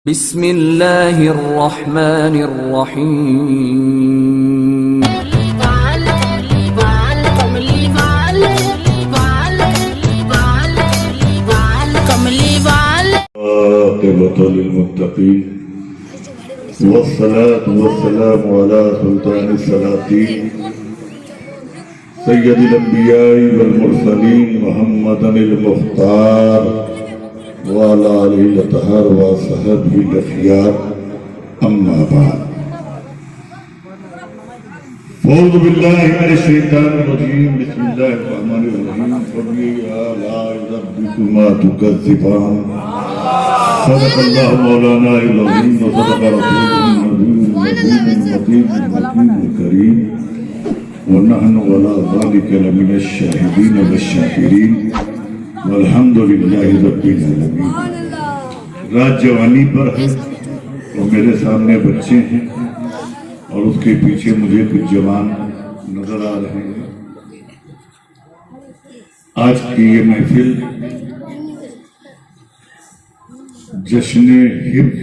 بسم اللہ الرحمن الرحیم عاقبۃ للمتقین والصلاة والسلام علی سلطان السلاطین سید الانبیاء والمرسلین محمد المختار وعلى آله الأطهار وصحبه الأخيار أما بعد أعوذ بالله من الشيطان الرجيم بسم الله الرحمن الرحيم فبأي آلاء ربكما تكذبان صدق الله مولانا العظيم وصدق رسوله النبي الكريم ونحن على ذلك لمن الشاهدين والشاكرين والحمد للہ رب العالمین۔ رات جوانی پر ہے اور میرے سامنے بچے ہیں اور اس کے پیچھے مجھے کچھ جوان نظر آ رہے ہیں۔ آج کی یہ محفل جشن حفظ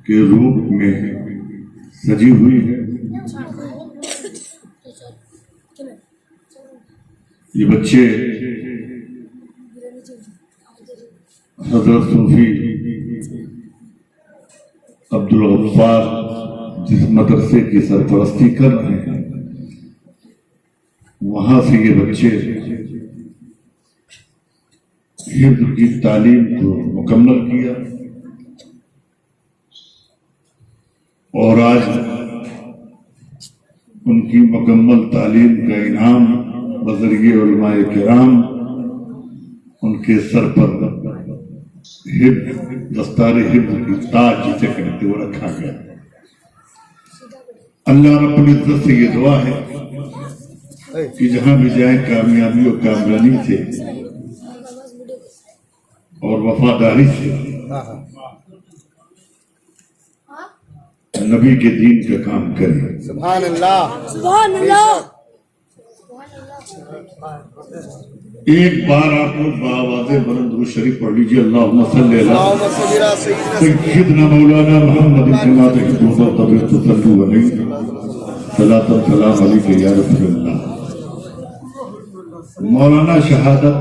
کے روپ میں سجی ہوئی ہے۔ یہ بچے حضرت صوفی عبدالغفار جس مدرسے کی سرپرستی کر رہے ہیں، وہاں سے یہ بچے حفظ کی تعلیم کو مکمل کیا اور آج ان کی مکمل تعلیم کا انعام بذریعہ علماء کرام ان کے سر پر دستار حفظ کی تاج جسے کہتے وہ رکھا گیا۔ اللہ رب العزت سے یہ دعا ہے کہ جہاں بھی جائیں کامیابی اور کامرانی سے اور وفاداری سے نبی کے دین کا کام کریں۔ سبحان اللہ سبحان اللہ۔ ایک بار آپ لوگ بآواز بلند درود شریف پڑھ لیجیے، اللہم صلی علی سیدنا مولانا محمد کما تحبون وترضون صلوا علیہ صلاۃ السلام علیک یا رسول اللہ۔ مولانا شہادت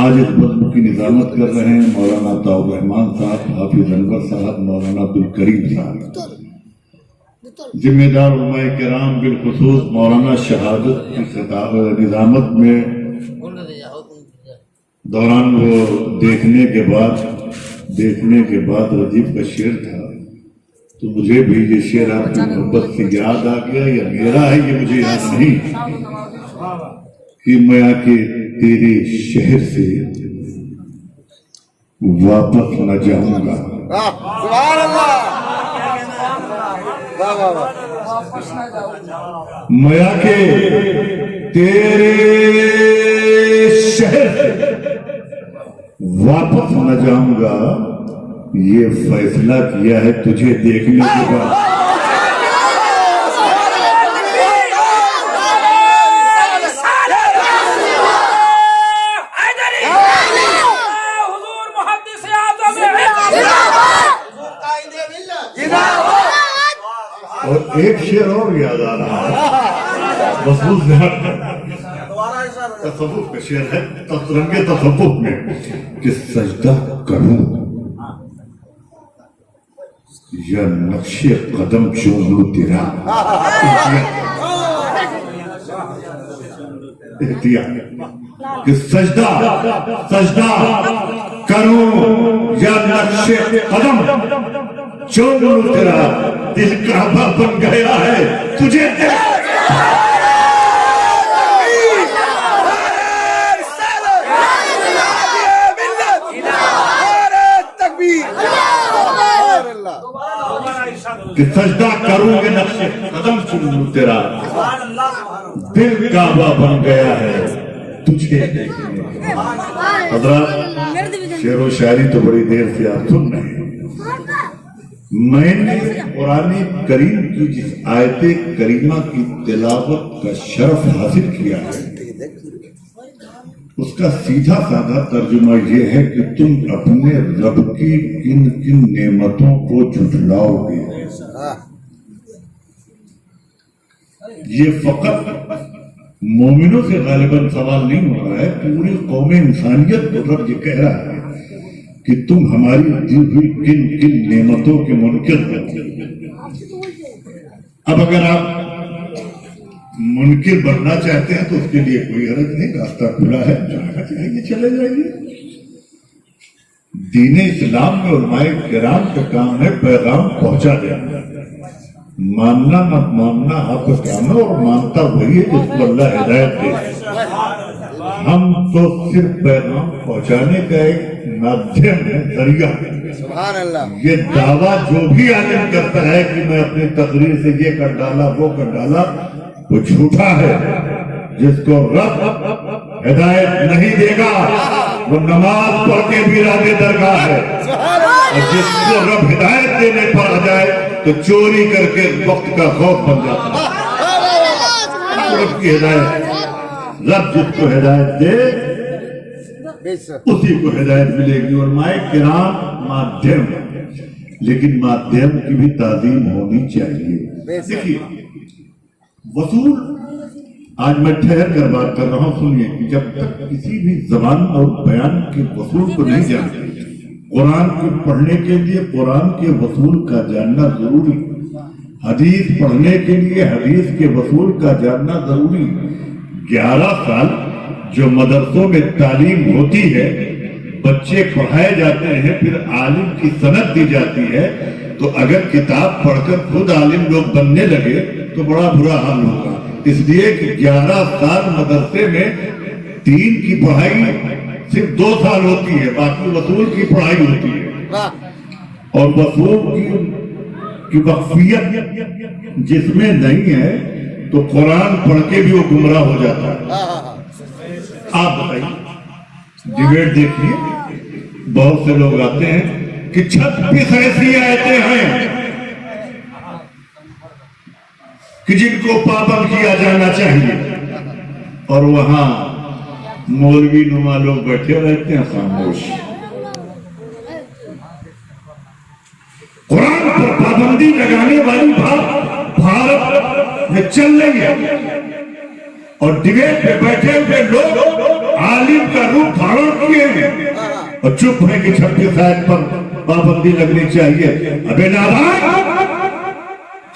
آج اس بزم کی نظامت کر رہے ہیں مولانا عطاء الرحمان صاحب، حافظ انور صاحب، مولانا عبدالکریم صاحب۔ ذمہ دار علماء کرام بالخصوص مولانا شہادت کی نظامت میں دوران وہ دیکھنے کے بعد ردیف کا شعر تھا تو مجھے بھی یہ شعر آپ کی محبت سے یاد آ گیا، یا میرا ہے یہ مجھے یاد نہیں، کہ میں آ کے تیرے شہر سے واپس نہ جاؤں گا۔ سبحان اللہ۔ میں آ کے تیرے شہر سے واپس نہ جاؤں گا، یہ فیصلہ کیا ہے تجھے دیکھنے کے بعد۔ اور ایک شعر اور یاد آ رہا ہے، تصوف کا شعر ہے، رنگ تصوف میں کہ سجدہ کروں یا نقش قدم چوم لوں تیرا، کہ سجدہ کروں یا نقش قدم چوم لوں تیرا، دل کعبہ بن گیا ہے تجھے کہ سجدہ کروں گے نقش قدم چوم لوں تیرا، دل کعبہ بن گیا ہے تجھے دیکھنے۔ حضرات شعر و شاعری تو بڑی دیر سے آپ سن رہے ہیں۔ میں نے قرآن کریم کی جس آیت کریمہ کی تلاوت کا شرف حاصل کیا ہے اس کا سیدھا سادہ ترجمہ یہ ہے کہ تم اپنے رب کی کن کن نعمتوں کو جھٹلاؤ گے. یہ فقط مومنوں سے غالباً سوال نہیں ہو رہا ہے، پوری قوم انسانیت کو رب یہ کہہ رہا ہے کہ تم ہماری دی ہوئی کن کن نعمتوں کے منکر ہو. اب اگر آپ منکر بننا چاہتے ہیں تو اس کے لیے کوئی حرج نہیں، راستہ کھلا ہے، جانا چاہیے چلے جائیے. دین اسلام میں علماء کرام کا کام ہے پیغام پہنچا دینا. ماننا نہ ماننا آپ کا کام ہے، اور مانتا وہی ہے جس کو اللہ ہدایت دے. ہم تو صرف پیغام پہنچانے کا ایک مادھیم ہے، ذریعہ. سبحان اللہ. یہ دعویٰ جو بھی عالم کرتا ہے کہ میں اپنی تقریر سے یہ کر ڈالا وہ کر ڈالا، وہ جھوٹا ہے. جس کو رب ہدایت نہیں دے گا وہ نماز پڑھ کے بھی راہ درگاہ ہے، اور جس کو رب ہدایت دینے پر آ جائے تو چوری کر کے وقت کا خوف بن جاتا ہے. رب کی ہدایت، رب جس کو ہدایت دے اسی کو ہدایت ملے گی. اور علماء کرام مادھیم ہے، لیکن مادھیم کی بھی تعظیم ہونی چاہیے. دیکھیے وصول، آج میں ٹھہر کر بات کر رہا ہوں، سنیے کہ جب تک کسی بھی زبان اور بیان کے وصول کو نہیں جانتے، قرآن کو پڑھنے کے لیے قرآن کے وصول کا جاننا ضروری، حدیث پڑھنے کے لیے حدیث کے وصول کا جاننا ضروری. 11 سال جو مدرسوں میں تعلیم ہوتی ہے، بچے پڑھائے جاتے ہیں، پھر عالم کی سند دی جاتی ہے، تو اگر کتاب پڑھ کر خود عالم لوگ بننے لگے تو بڑا برا حال ہوگا. اس لیے کہ 11 سال مدرسے میں دین کی پڑھائی صرف 2 سال ہوتی ہے، باقی وصول کی پڑھائی ہوتی ہے. اور وصول کی وقفیت جس میں نہیں ہے تو قرآن پڑھ کے بھی وہ گمراہ ہو جاتا ہے. آپ بتائیے، ڈیبیٹ دیکھیے، بہت سے لوگ آتے ہیں کہ 36 ایسی آیتیں ہیں کہ جن کو پابند کیا جانا چاہیے، اور وہاں مولوی نما لوگ بیٹھے رہتے ہیں خاموش. قرآن پر پابندی لگانے والی بات بھارت میں چل رہی ہے، اور ڈبیٹ پہ بیٹھے ہوئے لوگ عالم کا روپ دھارن کیے ہیں اور چپ ہے کہ 36 آیت پر پابندی لگنی چاہیے. ابے نادان،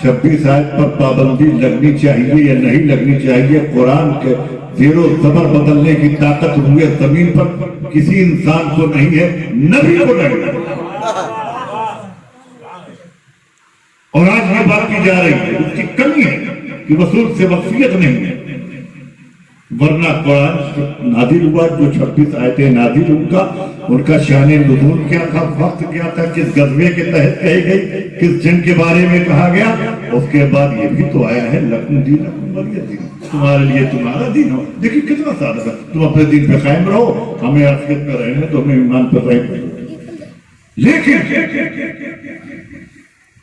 26 آیت پر پابندی لگنی چاہیے یا نہیں لگنی چاہیے، قرآن کے زیر و زبر بدلنے کی طاقت ہوئے زمین پر کسی انسان کو نہیں ہے، نبی کو نہیں ہے. اور آج یہ بات کی جا رہی ہے، اس کی کمی ہے کہ وصول سے وقفیت نہیں ہے. ورنہ قرآن نازل ہوا، جو 26 آیتیں نازل ان کا شان نزول کیا تھا، وقت کیا تھا، کس غزوے کے تحت کہی گئی، کس جنگ کے بارے میں کہا گیا. اس کے بعد یہ بھی تو آیا ہے لکم دینکم ولی دین، تمہارے لیے تمہارا دین ہو. دیکھیے کتنا سادہ ہے، تم اپنے دین پہ قائم رہو، ہمیں عافیت میں رہنے تو ہمیں ایمان پہ قائم رہو. لیکن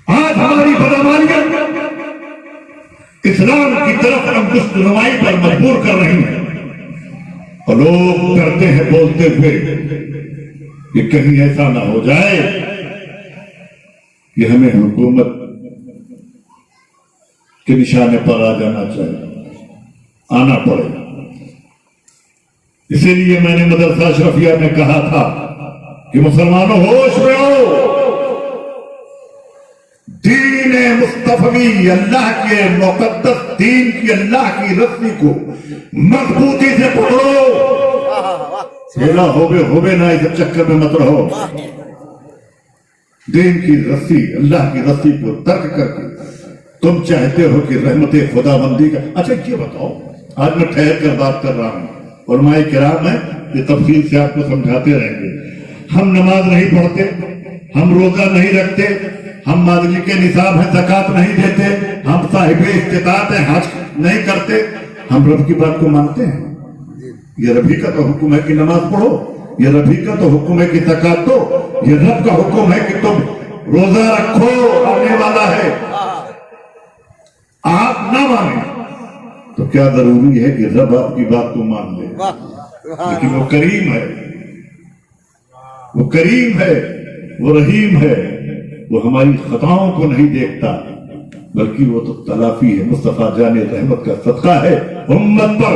آج ہماری بدعمالیاں اسلام کی طرف انگشت نمائی پر مجبور کر رہی ہیں، اور لوگ کرتے ہیں بولتے ہوئے کہ کہیں ایسا نہ ہو جائے کہ ہمیں حکومت کے نشانے پر آ جانا چاہیے، آنا پڑے. اسی لیے میں نے مدرسہ اشرفیہ میں کہا تھا کہ مسلمانوں ہوش میں ہو، دین مصطفی، اللہ کے مقدس دین کی، اللہ کی رسی کو مضبوطی سے پکڑو. کھیلا ہوبے نہ اس چکر میں مت رہو. دین کی رسی، اللہ کی رسی کو ترک کر کے تم چاہتے ہو کہ رحمت خدا بندی کا. اچھا یہ بتاؤ، آج میں ٹھہر کر بات کر رہا ہوں، علماء کرام ہیں، یہ تفصیل سے آپ کو سمجھاتے رہیں گے. ہم نماز نہیں پڑھتے، ہم روزہ نہیں رکھتے، ہم مادری کے نصاب ہیں، زکوٰۃ نہیں دیتے، ہم صاحب استطاعت ہیں، حج نہیں کرتے. ہم رب کی بات کو مانتے ہیں. یہ ربی کا تو حکم ہے کہ نماز پڑھو، یہ ربی کا تو حکم ہے کہ زکوٰۃ دو، یہ رب کا حکم ہے کہ تم روزہ رکھو، آنے والا ہے. آپ نہ مانیں تو کیا ضروری ہے کہ رب آپ کی بات کو مان لے؟ لیکن وہ کریم ہے، وہ کریم ہے، وہ رحیم ہے، وہ ہماری خطاؤں کو نہیں دیکھتا بلکہ وہ تو تلافی ہے۔ مصطفیٰ جان رحمت کا صدقہ ہے امت پر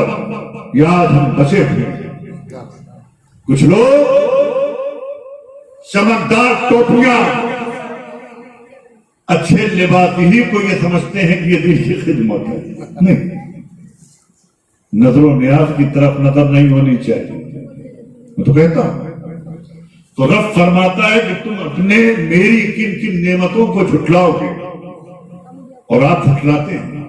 یاد ہم بچے ہوئے۔ کچھ لوگ چمکدار ٹوپیاں، اچھے لباس ہی کو یہ سمجھتے ہیں کہ یہ دل کی خدمت ہے، نہیں، نظر و نیاز کی طرف نظر نہیں ہونی چاہیے۔ میں تو کہتا ہوں تو رب فرماتا ہے کہ تم اپنے میری کن کن نعمتوں کو جھٹلاؤ گے، اور آپ جھٹلاتے ہیں۔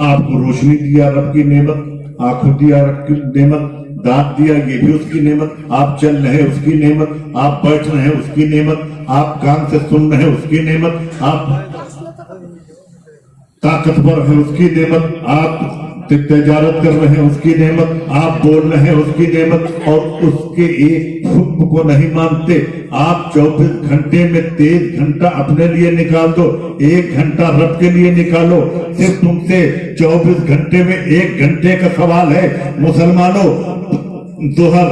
آپ کو روشنی دیا رب کی نعمت، آنکھوں دیا رب کی نعمت، دانت دیا یہ بھی اس کی نعمت، آپ چل رہے اس کی نعمت، آپ بیٹھ رہے ہیں اس کی نعمت، آپ کان سے سن رہے اس کی نعمت، آپ طاقتور ہیں اس کی نعمت، آپ تجارت کر رہے ہیں اس کی نعمت، آپ بول رہے ہیں اس کی نعمت، اور اس کے ایک حکم کو نہیں مانتے۔ آپ 24 گھنٹے میں 23 گھنٹہ اپنے لیے نکال دو، 1 گھنٹہ رب کے لیے نکالو۔ صرف تم سے 24 گھنٹے میں 1 گھنٹے کا سوال ہے مسلمانوں۔ ظہر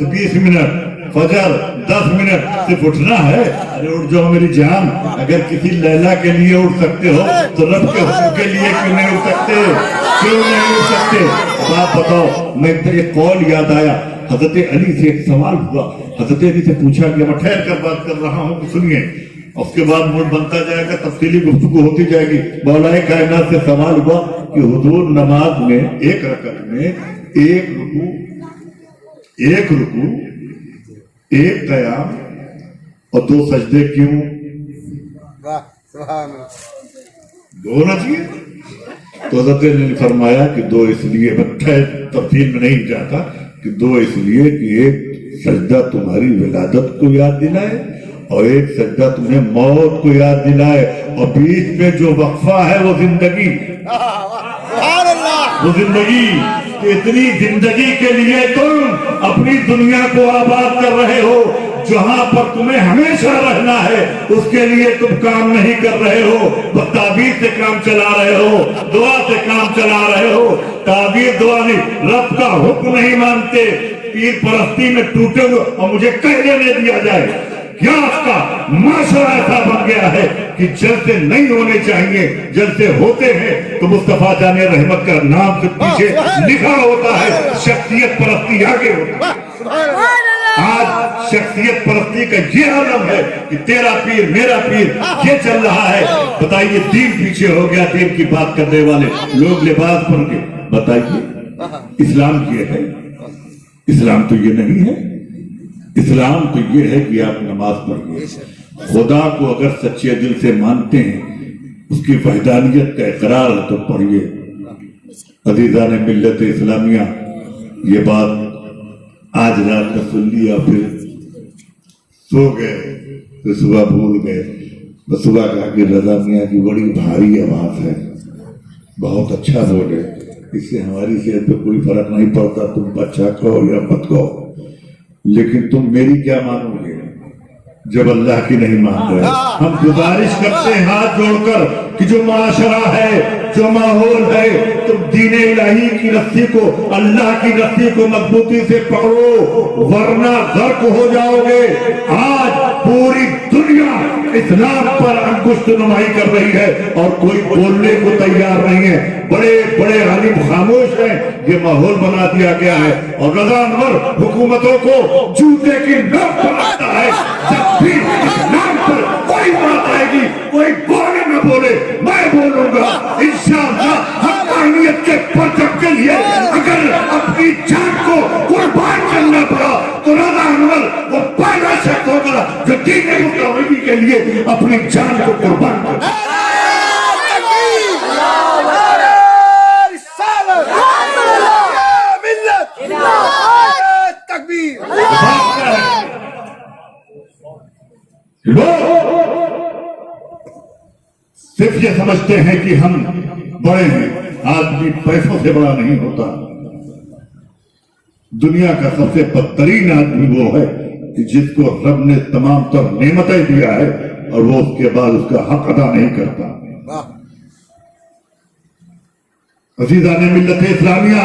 20 منٹ، فجر 10 منٹ صرف اٹھنا ہے۔ ارے اٹھ جاؤ میری جان، اگر کسی لیلا کے لیے اٹھ سکتے ہو تو رب کے حکم کے لیے کیوں نہیں اٹھ سکتے؟ کیوں نہیں اٹھ سکتے؟ اب آپ بتاؤ، میں ایک قول یاد آیا، حضرت علی سے ایک سوال ہوا، حضرت علی سے پوچھا کہ میں ٹھہر کر بات کر رہا ہوں، سنیے، اس کے بعد موڈ بنتا جائے گا، تفصیلی گفتگو ہوتی جائے گی۔ مولا کائنات سے سوال ہوا کہ حضور نماز میں ایک رکعت میں ایک رکوع، ایک قیام اور 2 سجدے کیوں؟ دو ہونا چاہیے۔ تو حضرت نے فرمایا کہ 2 اس لیے، تفصیل میں نہیں جاتا، کہ 2 اس لیے کہ ایک سجدہ تمہاری ولادت کو یاد دلائے اور ایک سجدہ تمہیں موت کو یاد دلائے، اور بیچ میں جو وقفہ ہے وہ زندگی، وہ زندگی، اتنی زندگی کے لیے تم اپنی دنیا کو آباد کر رہے ہو، جہاں پر تمہیں ہمیشہ رہنا ہے اس کے لیے تم کام نہیں کر رہے ہو، بس تعبیر سے کام چلا رہے ہو، دعا سے کام چلا رہے ہو۔ تعبیر دعا نہیں، رب کا حکم نہیں مانتے، پیر پرستی میں ٹوٹے ہوئے، اور مجھے کہنے نہیں دیا جائے کیا اس کا معاشرہ ایسا بن گیا ہے کہ جلسے نہیں ہونے چاہیے، جلسے ہوتے ہیں تو مصطفیٰ جان رحمت کا نام سے پیچھے لکھا ہوتا ہے، شخصیت پرستی آگے ہوتا ہے۔ آج شخصیت پرستی کا یہ عالم ہے کہ تیرا پیر میرا پیر یہ چل رہا ہے۔ بتائیے دین پیچھے ہو گیا، دین کی بات کرنے والے لوگ لباس پہن کے، بتائیے اسلام یہ ہے؟ اسلام تو یہ نہیں ہے۔ اسلام تو یہ ہے کہ آپ نماز پڑھیے، خدا کو اگر سچے دل سے مانتے ہیں، اس کی وحدانیت کا اقرار ہے تو پڑھیے۔ عزیزان ملت اسلامیہ، یہ بات آج رات کا سن لیا، پھر سو گئے، پھر صبح بھول گئے۔ بس صبح کہا کہ رضا میاں کی بڑی بھاری آواز ہے، بہت اچھا بولے، اس سے ہماری صحت پہ کوئی فرق نہیں پڑتا، تم اچھا کہو یا مت کہو، لیکن تم میری کیا مانو گے جب اللہ کی نہیں مان رہے؟ ہم گزارش کرتے ہیں ہاتھ جوڑ کر کہ جو معاشرہ ہے، جو ماحول ہے، تم دین الہی کی رسی کو، اللہ کی رسی کو مضبوطی سے پکڑو ورنہ غرق ہو جاؤ گے۔ آج پوری دنیا اسلام پر انگشت نمائی کر رہی ہے اور کوئی بولنے کو تیار نہیں ہے، بڑے بڑے عالم خاموش ہیں، یہ ماحول بنا دیا گیا ہے، اور رضا انور حکومتوں کو جوتے کی نوک پر رکھتا ہے۔ جب بھی اسلام پر کوئی بات آئے گی، کوئی بولے نہ بولے، میں بولوں گا انشاءاللہ۔ حقانیت کے پرچم کے لیے اگر اپنی جان کو قربان کرنا پڑا تو رضا انور وہ پہلا شخص ہوگا جو دین متحدی کے لیے اپنی جان کو قربان کرے۔ لوگ صرف یہ سمجھتے ہیں کہ ہم بڑے ہیں، آدمی پیسوں سے بڑا نہیں ہوتا۔ دنیا کا سب سے بدترین آدمی وہ ہے کہ جس کو رب نے تمام تر نعمتیں دیا ہے اور وہ اس کے بعد اس کا حق ادا نہیں کرتا۔ عزیزان ملت اسلامیہ،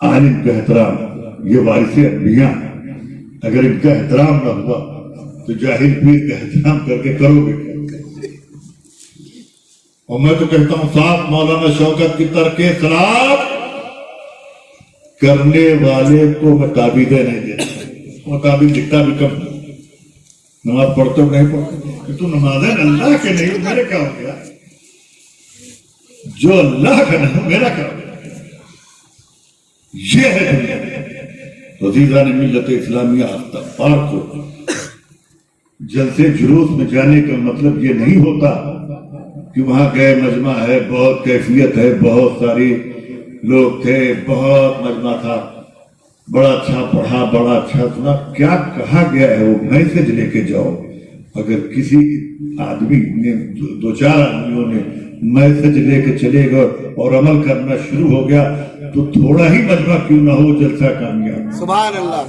عالم کا احترام، یہ وارث انبیاء ہیں، اگر ان کا احترام نہ ہوا تو جاہل پیر کا احترام کر کے کرو گے کیا؟ اور میں تو کہتا ہوں صاحب مولانا شوکت کی ترک صلاۃ کرنے والے کو میں تعبیدیں نہیں دیتا، وہ تعبید لکھتا بھی کم، نماز پڑھتے ہو نہیں پڑھتے تو نمازیں اللہ کے نہیں، میرے کیا ہو گیا؟ جو اللہ کا نہیں میرا کیا ہو گیا؟ یہ ہے دنیا۔ عزیزان ملت اسلامیہ، استغفار کو جلسے جلوس میں جانے کا مطلب یہ نہیں ہوتا کہ وہاں گئے مجمع ہے، بہت کیفیت ہے، بہت ساری لوگ تھے، بہت مجمع تھا، بڑا اچھا پڑھا، بڑا اچھا سنا۔ کیا کہا گیا ہے وہ میسج لے کے جاؤ۔ اگر کسی آدمی نے، دو چار آدمیوں نے میسج لے کے چلے گئے اور عمل کرنا شروع ہو گیا تو تھوڑا ہی مجمع کیوں نہ ہو جلسہ کامیاب، سبحان اللہ۔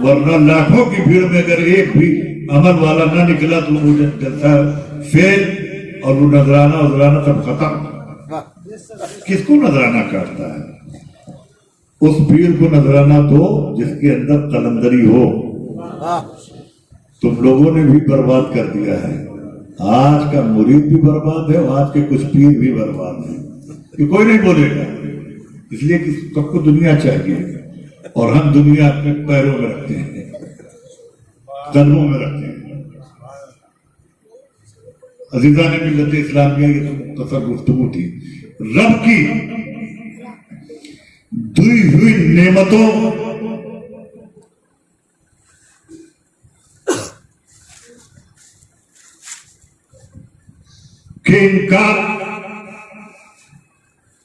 ورنہ لاکھوں کی بھیڑ میں اگر ایک بھی عمل والا نہ نکلا تو وہ جلسہ فیل اور وہ نذرانہ سب ختم۔ کس کو نذرانہ کاٹتا ہے؟ اس پیر کو نذرانہ دو جس کے اندر قلندری ہو۔ تم لوگوں نے بھی برباد کر دیا ہے، آج کا مرید بھی برباد ہے اور آج کے کچھ پیر بھی برباد ہیں، کہ کوئی نہیں بولے گا، اس لیے کہ سب کو دنیا چاہیے اور ہم دنیا اپنے پیروں میں رکھتے ہیں، قدموں میں رکھتے ہیں۔ عزیزان ملت اسلامیہ، یہ مختصر گفتگو تھی۔ رب کی دی ہوئی نعمتوں کہ انکار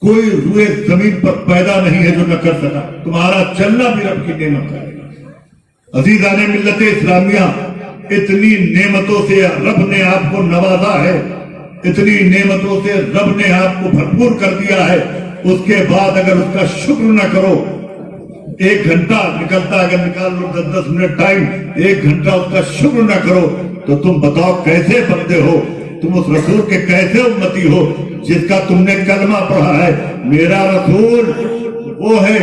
کوئی روئے زمین پر پیدا نہیں ہے جو نہ کر سکا۔ تمہارا چلنا بھی رب کی نعمت ہے۔ عزیزان ملت اسلامیہ، اتنی نعمتوں سے رب نے آپ کو نوازا ہے، اتنی نعمتوں سے رب نے آپ کو بھرپور کر دیا ہے، اس کے بعد اگر اس کا شکر نہ کرو، ایک گھنٹہ نکلتا اگر نکال لو 10 منٹ ٹائم، ایک گھنٹہ اس کا شکر نہ کرو تو تم بتاؤ کیسے بندے ہو؟ تم اس رسول کے کیسے امتی ہو جس کا تم نے کلمہ پڑھا ہے؟ میرا رسول وہ ہے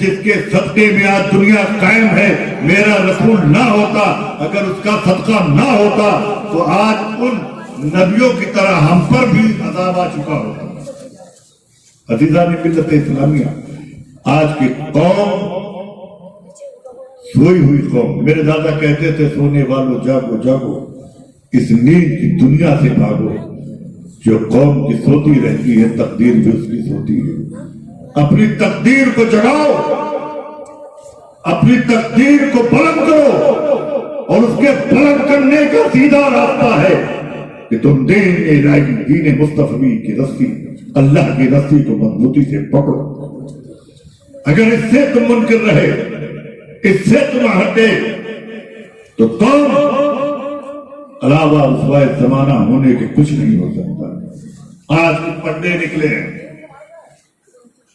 جس کے صدقے میں آج دنیا قائم ہے۔ میرا رسول نہ ہوتا، اگر اس کا صدقہ نہ ہوتا تو آج ان نبیوں کی طرح ہم پر بھی عذاب آ چکا ہوتا۔ عزیزان ملت اسلامیہ، آج کی قوم سوئی ہوئی قوم، میرے دادا کہتے تھے سونے والوں جاگو جاگو، اس نیند کی دنیا سے بھاگو۔ جو قوم کی سوتی رہتی ہے تقدیر بھی اس کی سوتی ہے۔ اپنی تقدیر کو جگاؤ، اپنی تقدیر کو بلند کرو، اور اس کے بلند کرنے کا سیدھا راستہ ہے کہ تم دین الہی، دین مصطفی کی رسی، اللہ کی رسی کو مضبوطی سے پکڑو۔ اگر اس سے تم منکر رہے، اس سے تم ہٹے تو قوم علاوہ رسوائے زمانہ ہونے کے کچھ نہیں ہو سکتا۔ آج کے پردے نکلے ہیں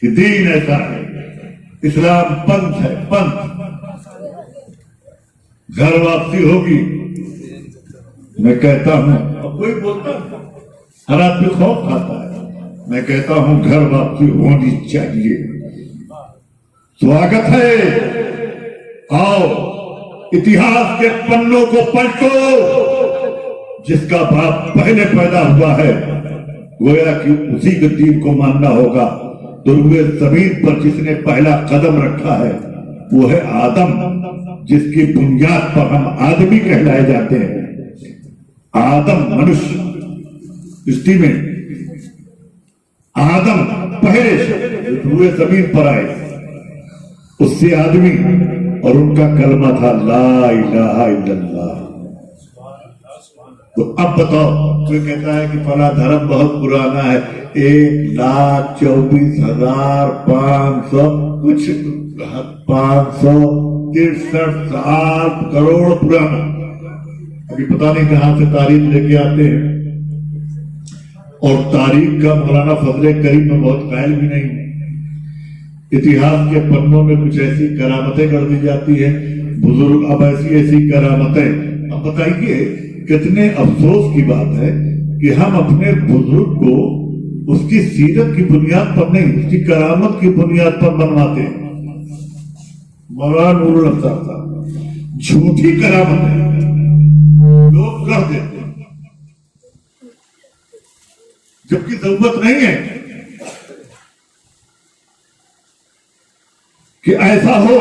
کہ دین ایسا ہے، اسلام پنتھ ہے، پنتھ۔ گھر واپسی ہوگی، میں کہتا ہوں، اب کوئی بولتا ہے، ہر آدمی خوف کھاتا ہے، میں کہتا ہوں گھر واپسی ہونی چاہیے۔ سواگت ہے، آؤ اتہاس کے پنوں کو پلٹو۔ جس کا باپ پہلے پیدا ہوا ہے گویا کہ اسی کے دین کو ماننا ہوگا۔ دروئے زمین پر جس نے پہلا قدم رکھا ہے وہ ہے آدم، جس کی بنیاد پر ہم آدمی کہلائے جاتے ہیں۔ آدم منشیہ، سرشتی میں آدم پہلے دروئے زمین پر آئے، اس سے آدمی، اور ان کا کلمہ تھا لا الہ الا اللہ۔ تو اب بتاؤ، کوئی کہتا ہے کہ فلاں دھرم بہت پرانا ہے، 1,24,500 کچھ 563 سال کروڑ پرانا، ابھی پتہ نہیں کہاں سے تاریخ لے کے آتے ہیں، اور تاریخ کا مولانا فضل کریم میں بہت قائل بھی نہیں۔ اتہاس کے پنوں میں کچھ ایسی کرامتیں کر دی جاتی ہیں، بزرگ اب ایسی کرامتیں۔ اب بتائیے کتنے افسوس کی بات ہے کہ ہم اپنے بزرگ کو اس کی سیرت کی بنیاد پر نہیں، اس کی کرامت کی بنیاد پر منواتے ہیں۔ مولانا نور الافزار صاحب، جھوٹی کرامتیں لوگ کر دیتے ہیں جبکہ ضرورت نہیں ہے کہ ایسا ہو.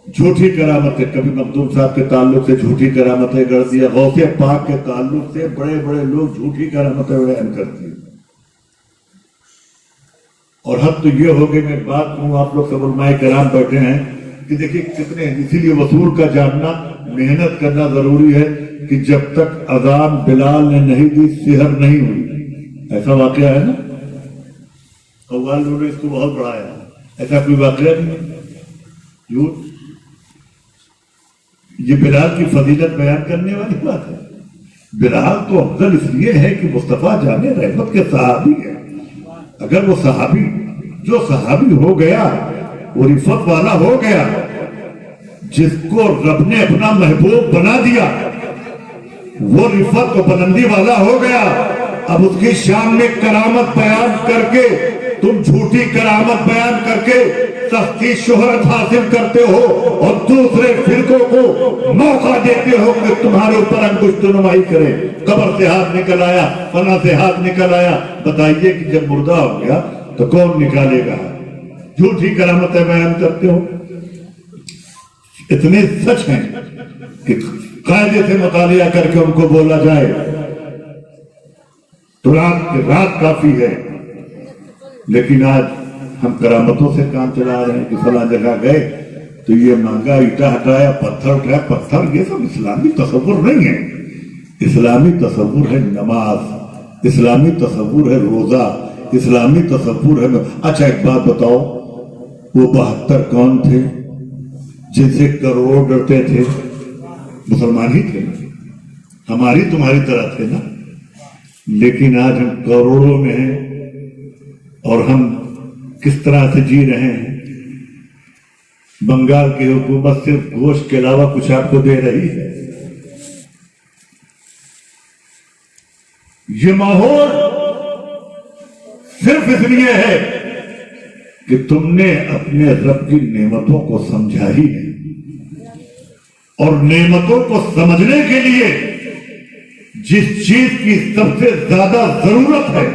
جھوٹی کرامتیں کبھی مخدوم صاحب کے تعلق سے جھوٹی کرامتیں کر دیا، غوث پاک کے تعلق سے بڑے بڑے لوگ جھوٹی کرامتیں بیان کرتی ہیں. اور حد تو یہ ہوگی، میں بات کروں، آپ لوگ سب علماء کرام بیٹھے ہیں کہ دیکھیے کتنے، اسی لیے وصول کا جاننا، محنت کرنا ضروری ہے کہ جب تک اذان بلال نے نہیں دی سحر نہیں ہوئی. ایسا واقعہ ہے نا، قوال نے اس کو بہت بڑھایا، ایسا کوئی واقعہ نہیں ہے جھوٹ. یہ بلال کی فضیلت بیان کرنے والی بات ہے. بلال تو افضل اس لیے ہے کہ مصطفیٰ جان رحمت کے صحابی ہے. اگر وہ صحابی، جو صحابی ہو گیا وہ رفت والا ہو گیا، جس کو رب نے اپنا محبوب بنا دیا وہ رفت و بلندی والا ہو گیا. اب اس کی شان میں کرامت بیان کر کے تم جھوٹی کرامت بیان کر کے سستی شہرت حاصل کرتے ہو اور دوسرے فرقوں کو موقع دیتے ہو کہ تمہارے اوپر انگشت نمائی کرے. قبر سے ہاتھ نکل آیا، فنا سے ہاتھ نکل آیا. بتائیے کہ جب مردہ ہو گیا تو کون نکالے گا؟ جھوٹی کرامتیں بیان کرتے ہو. اتنے سچ ہیں کہ قاعدے سے مطالعہ کر کے ان کو بولا جائے تو رات کافی ہے. لیکن آج ہم کرامتوں سے کام چلا رہے ہیں کہ فلاں جگہ گئے تو یہ مانگا، اینٹا ہٹایا، پتھر اٹھایا. پتھر یہ سب اسلامی تصور نہیں ہے. اسلامی تصور ہے نماز، اسلامی تصور ہے روزہ، اسلامی تصور ہے. اچھا ایک بات بتاؤ، وہ 72 کون تھے جن سے کروڑ ڈرتے تھے؟ مسلمان ہی تھے، ہماری تمہاری طرح تھے نا. لیکن آج ہم کروڑوں میں ہیں اور ہم کس طرح سے جی رہے ہیں. بنگال کی حکومت صرف گوشت کے علاوہ کچھ آپ کو دے رہی ہے. یہ ماحول صرف اس لیے ہے کہ تم نے اپنے رب کی نعمتوں کو سمجھا ہی نہیں. اور نعمتوں کو سمجھنے کے لیے جس چیز کی سب سے زیادہ ضرورت ہے،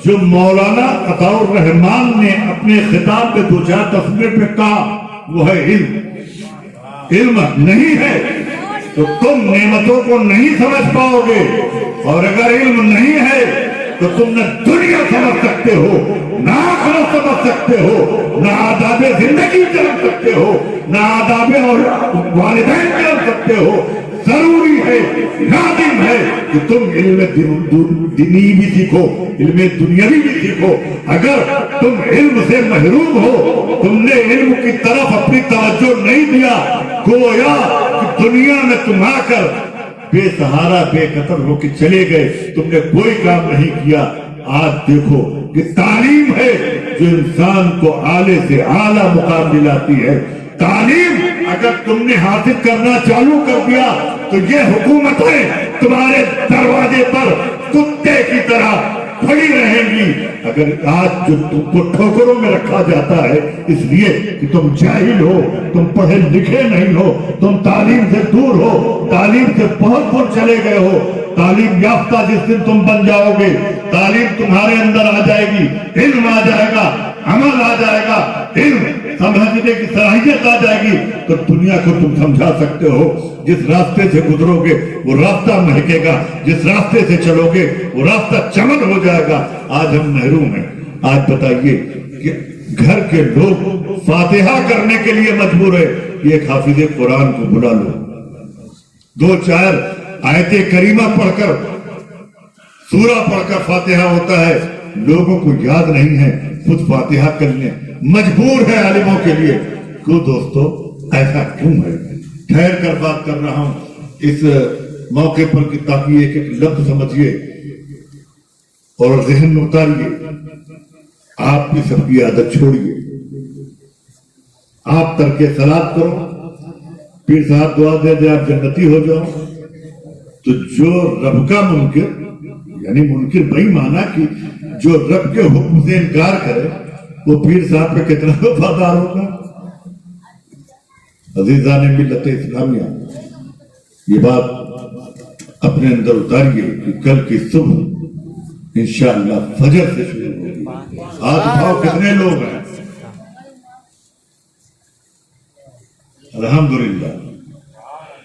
جو مولانا عطاء الرحمان نے اپنے خطاب کے 2-4 تصویر پہ کہا، وہ ہے علم. علم نہیں ہے تو تم نعمتوں کو نہیں سمجھ پاؤ گے. اور اگر علم نہیں ہے تو تم نہ دنیا سمجھ سکتے ہو، نہ آخرت سمجھ سکتے ہو، نہ آداب زندگی جان سکتے ہو، نہ آداب اور والدین جان سکتے ہو. ضروری ہے، لازم ہے کہ تم علم دینی بھی سیکھو، علم دنیاوی بھی سیکھو. اگر تم علم سے محروم ہو، تم نے علم کی طرف اپنی توجہ نہیں دیا، گویا کہ دنیا میں تم آ کر بے سہارا بے قطر ہو کے چلے گئے، تم نے کوئی کام نہیں کیا. آج دیکھو کہ تعلیم ہے جو انسان کو اعلی سے اعلیٰ مقام دلاتی ہے. تعلیم اگر تم نے حاصل کرنا چالو کر دیا تو یہ حکومتیں تمہارے دروازے پر کتے کی طرح کھڑی رہیں گی. اگر آج جو تم کو ٹھوکروں میں رکھا جاتا ہے اس لیے کہ تم جاہل ہو، تم پڑھے لکھے نہیں ہو، تم تعلیم سے دور ہو، تعلیم سے بہت دور چلے گئے ہو. تعلیم یافتہ جس دن تم بن جاؤ گے، تعلیم تمہارے اندر آ جائے گی، علم آ جائے گا، عمل آ جائے گا، علم سمجھنے کی صلاحیت آ جائے گی تو دنیا کو تم سمجھا سکتے ہو. جس راستے سے گزرو گے وہ راستہ مہکے گا، جس راستے سے چلو گے وہ راستہ چمن ہو جائے گا. آج ہم محروم ہیں. آج بتائیے کہ گھر کے لوگ فاتحہ کرنے کے لیے مجبور ہے. ایک حافظ قرآن کو بلا لو، 2-4 آیت کریمہ پڑھ کر، سورہ پڑھ کر فاتحہ ہوتا ہے. لوگوں کو یاد نہیں ہے، خود فاتحہ کرنے مجبور ہے عالموں کے لیے. کیوں دوستو، ایسا کیوں ہے؟ ٹھہر کر بات کر رہا ہوں اس موقع پر کہ تاکہ ایک ایک لفظ سمجھیے اور ذہن میں اتاریے. آپ بھی سب کی عادت چھوڑیے. آپ ترک صلاۃ کرو، پیر صاحب دعا دے دے آپ جنتی ہو جاؤ. تو جو رب کا منکر، یعنی منکر بھائی مانا کہ جو رب کے حکم سے انکار کرے، وہ پیر صاحب پہ کتنا وفادار ہوگا. عزیزان ملت اسلامیہ، یہ بات اپنے اندر اتاریے کہ کل کی صبح انشاءاللہ فجر سے شروع ہوگی. ہاتھ اٹھاؤ کتنے لوگ ہیں؟ الحمدللہ.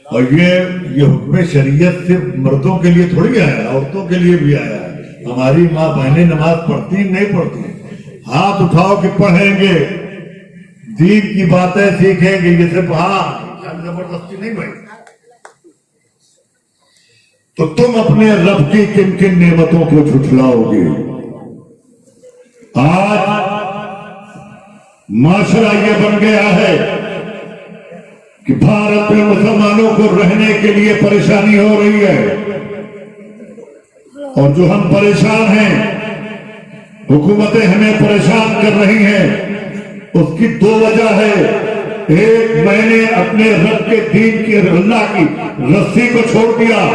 اور یہ حکم شریعت صرف مردوں کے لیے تھوڑی آیا ہے، عورتوں کے لیے بھی آیا ہے. ہماری ماں بہنیں نماز پڑھتی نہیں پڑھتی؟ ہاتھ اٹھاؤ کہ پڑھیں گے، دین کی باتیں سیکھیں گے. یہ صرف زبردستی نہیں بھائی. تو تم اپنے رب کی کن کن نعمتوں کو جھٹلاؤ گے؟ آج معاشرہ یہ بن گیا ہے کہ بھارت میں مسلمانوں کو رہنے کے لیے پریشانی ہو رہی ہے، اور جو ہم پریشان ہیں، حکومتیں ہمیں پریشان کر رہی ہیں. اس کی دو وجہ ہے. ایک، میں نے اپنے رب کے دین کی اللہ کی رسی کو چھوڑ دیا.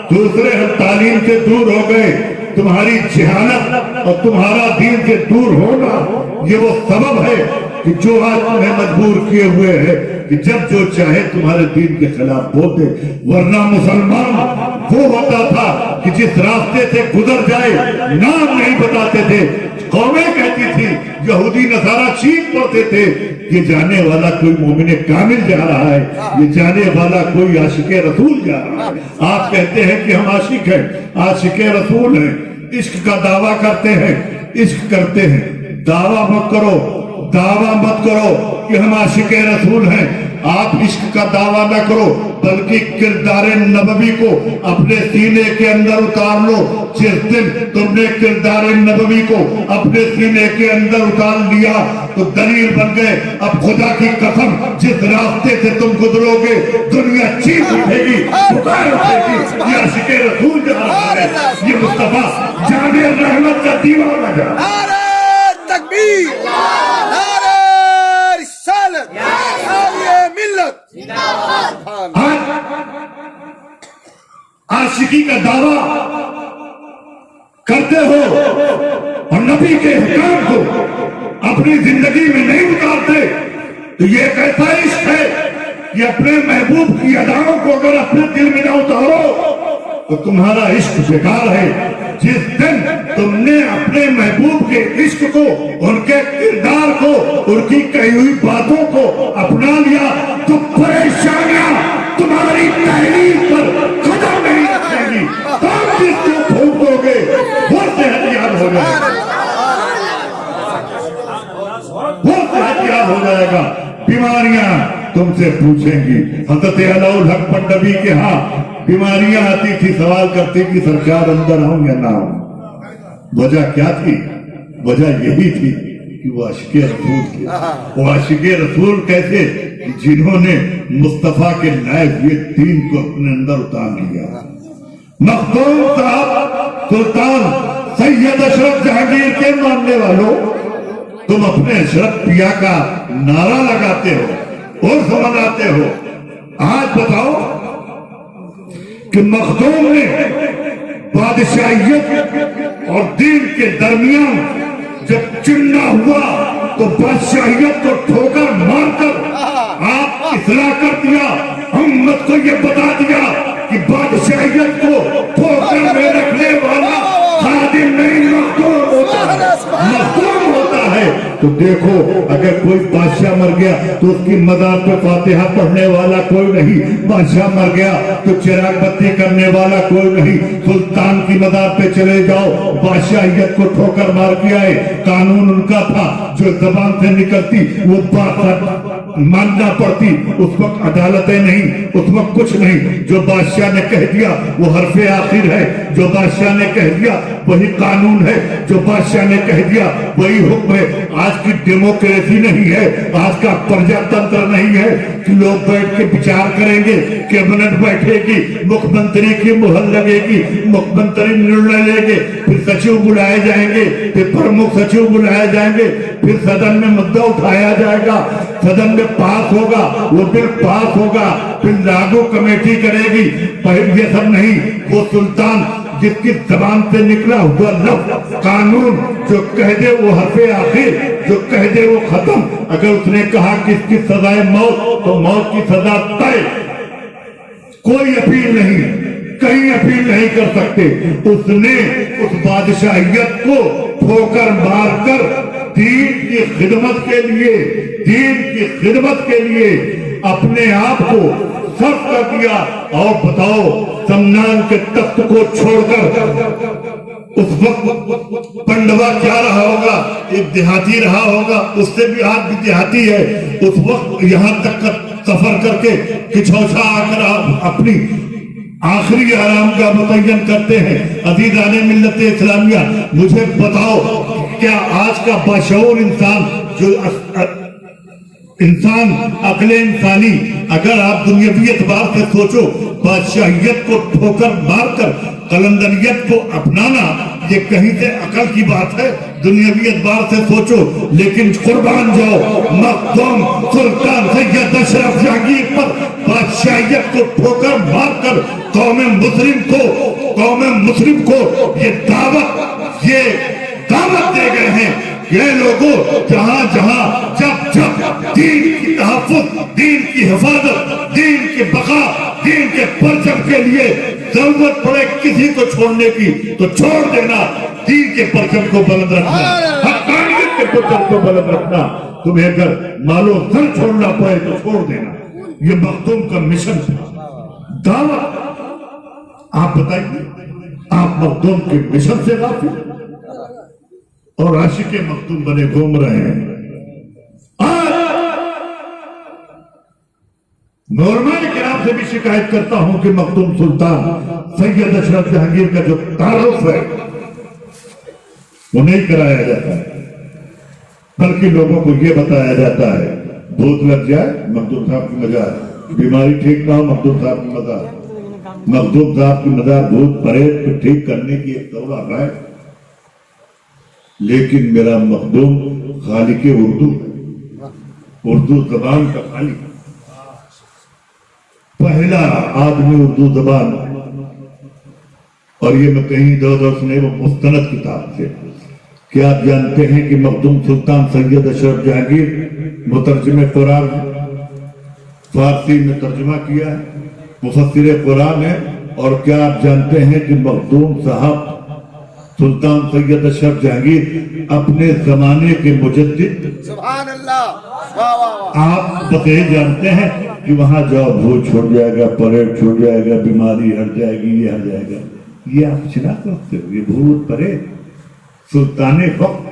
دوسرے، ہم تعلیم سے دور ہو گئے. تمہاری جہالت اور تمہارا دین سے دور ہونا یہ وہ سبب ہے کہ جو آج تمہیں مجبور کیے ہوئے ہے کہ جب جو چاہے تمہارے دین کے خلاف بولتے. ورنہ مسلمان وہ ہوتا تھا کہ جس راستے سے گزر جائے نام نہیں بتاتے تھے. قومیں کہتی تھی، یہودی نصارہ چیخ پڑتے تھے، یہ جانے والا کوئی مومن کامل جا رہا ہے، یہ جانے والا کوئی عاشق رسول جا رہا ہے. آپ کہتے ہیں کہ ہم عاشق ہیں، عاشق رسول ہیں، عشق کا دعویٰ کرتے ہیں، عشق کرتے ہیں. دعویٰ مت کرو کہ ہم عاشق رسول ہیں. آپ عشق کا دعویٰ نہ کرو، بلکہ کردار نبوی کو اپنے سینے کے اندر اتار لو. جس دن تم نے کردار نبوی کو اپنے سینے کے اندر اتار لیا تو دلیل بن گئے. اب خدا کی قسم، جس راستے سے تم گزرو گے دنیا چیخ اٹھے گی، پکار اٹھے گی، یہ عاشق رسول جا رہا ہے، یہ مصطفیٰ جان رحمت کا دیوانہ جا رہا ہے. نعرہ تکبیر، نعرہ رسالت، نعرہ ملت. عاشقی کا دعویٰ کرتے ہو اور نبی کے حکام کو اپنی زندگی میں نہیں اتارتے تو یہ ایک ایسا عشق ہے کہ اپنے محبوب کی اداؤں کو اگر اپنے دل میں نہ اتارو تو تمہارا عشق بیکار ہے. جس دن تم نے اپنے محبوب کے عشق کو، ان کے کردار کو، ان کی کہی ہوئی باتوں کو اپنا لیا تو پریشانیاں تمہاری تحریر پر قدم نہیں رکھیں گی. تم جس کو پھونکو گے وہ صحت یاب ہو جائے گا، وہ صحت یاب ہو جائے گا. بیماریاں تم سے پوچھیں گی. حضرت علاء الحق پنڈبی کے ہاں بیماریاں آتی تھی، سوال کرتی کہ سرکار اندر ہوں یا نہ ہوں. وجہ کیا تھی؟ وجہ یہی تھی کہ وہ عاشق رسول تھے. وہ عاشق رسول کیسے؟ جنہوں نے مصطفیٰ کے لائے ہوئے دین کو اپنے اندر اتار لیا. مخدوم صاحب سلطان سید اشرف جہانگیر کے ماننے والوں، تم اپنے اشرف پیا کا نعرہ لگاتے ہو اور مناتے ہو. آج بتاؤ کہ مخدوم نے بادشاہیت اور دین کے درمیان جب چننا ہوا تو بادشاہیت کو ٹھوکر مار کر آپ اصلاح کر دیا. امت کو یہ بتا دیا کہ بادشاہیت کو ٹھوکر میں رکھنے والا خادم نہیں مخدوم ہوتا ہے. مخدوم ہوتا ہے تو دیکھو، اگر کوئی بادشاہ مر گیا تو اس کی مزار پہ فاتحہ پڑھنے والا کوئی نہیں. بادشاہ مر گیا تو چراغ بتی کرنے والا کوئی نہیں. سلطان کی مزار پہ چلے جاؤ، بادشاہیت کو ٹھوکر مار کے آئے. قانون ان کا تھا، جو زبان سے نکلتی وہ بات ماننا پڑتی. اس وقت عدالتیں نہیں، اس وقت کچھ نہیں. جو بادشاہ نے کہہ دیا وہ حرف آخر ہے. جو بادشاہ نے کہہ دیا وہی قانون ہے. جو بادشاہ نے کہہ دیا وہی حکم ہے. آج کی ڈیموکریسی نہیں ہے، آج کا پرجا تنتر نہیں ہے کہ لوگ بیٹھ کے بچار کریں گے، کیبنٹ بیٹھے گی، مکھ منتری کی مہر لگے گی، مکھ منتری نرنے لیں گے، پھر سچیو بلائے جائیں گے، پھر پرمکھ سچیو بلائے جائیں گے، پھر صدن میں مدعا اٹھایا جائے گا، صدن میں پاس ہوگا، وہ بل پاس ہوگا، پھر لاگو کمیٹی کرے گی. یہ سب نہیں. وہ سلطان جس کی زبان سے نکلا ہوا لفظ قانون جو کہہ دے وہ حرف آخر، جو کہہ دے وہ ختم. اگر اس نے کہا کہ اس کی سزائے موت تو موت کی سزا طے، کوئی اپیل نہیں، کہیں اپیل نہیں کر سکتے. اس نے اس بادشاہیت کو ٹھوکر مار کر دین کی خدمت کے لیے، دین کی خدمت کے لیے اپنے آپ کو صرف کر دیا. اور بتاؤ سمنان کے تخت کو چھوڑ کر اس وقت پنڈوا کیا رہا ہوگا؟ ایک دیہاتی رہا ہوگا، اس سے بھی آج بھی دیہاتی ہے. اس وقت یہاں تک کا سفر کر کے کچھوچا آ کر اپنی آخری آرام کا متعین کرتے ہیں. عزیزان ملت اسلامیہ، مجھے بتاؤ کیا آج کا باشعور انسان، جو انسان عقل انسانی، اگر آپ دنیاوی اعتبار سے سوچو، بادشاہیت کو ٹھوکر مار کر قلندریت کو اپنانا یہ کہیں سے عقل کی بات ہے؟ دنیاوی اعتبار سے سوچو. لیکن قربان جاؤ مخدوم سلطان سید اشرف جہانگیر پر بادشاہیت کو ٹھوکر مار کر قوم مسلم کو یہ دعوت دے گئے ہیں. یہ لوگوں جہاں جب دین کی تحفظ، دین کی حفاظت، دین کی بقا، دین کے پرچم کے لیے ضرورت پڑے کسی کو چھوڑنے کی تو چھوڑ دینا. دین کے پرچم کو بلند رکھنا، حقانیت کے پرچم کو بلند رکھنا. تمہیں اگر مال و زر چھوڑنا پڑے تو چھوڑ دینا. یہ مخدوم کا مشن تھا، دعوت. آپ بتائیے، آپ مخدوم کے مشن سے غافل اور عاشق مخدوم بنے گھوم رہے ہیں. میں علماء کرام سے بھی شکایت کرتا ہوں کہ مخدوم سلطان سید اشرف جہانگیر کا جو تعارف ہے وہ نہیں کرایا جاتا ہے، بلکہ لوگوں کو یہ بتایا جاتا ہے بھوت لگ جائے مخدوم صاحب کی مزار، بیماری ٹھیک نہ ہو مخدوم صاحب کی مزار. مخدوم صاحب کی مزار بھوت پریت کو ٹھیک کرنے کی ایک دورہ ہے. لیکن میرا مخدوم خالق اردو زبان کا خالق، پہلا آدمی اردو زبان. اور یہ میں کہیں دور سے وہ مستند کتاب سے. کیا آپ جانتے ہیں کہ مخدوم سلطان سید اشرف جہانگیر مترجم قرآن، فارسی میں ترجمہ کیا ہے، مفسر قرآن ہے. اور کیا آپ جانتے ہیں کہ مخدوم صاحب سلطان سید اشرف جہانگیر اپنے زمانے کے مجدد؟ سبحان اللہ. آپ بقیہ جانتے ہیں کہ وہاں جاؤ بھوت چھوڑ جائے گا، پریڈ چھوڑ جائے گا، بیماری ہٹ جائے گی، یہ ہٹ جائے گا. یہ آپ شناخت رکھتے ہو؟ یہ بھوت پریڈ سلطان وقت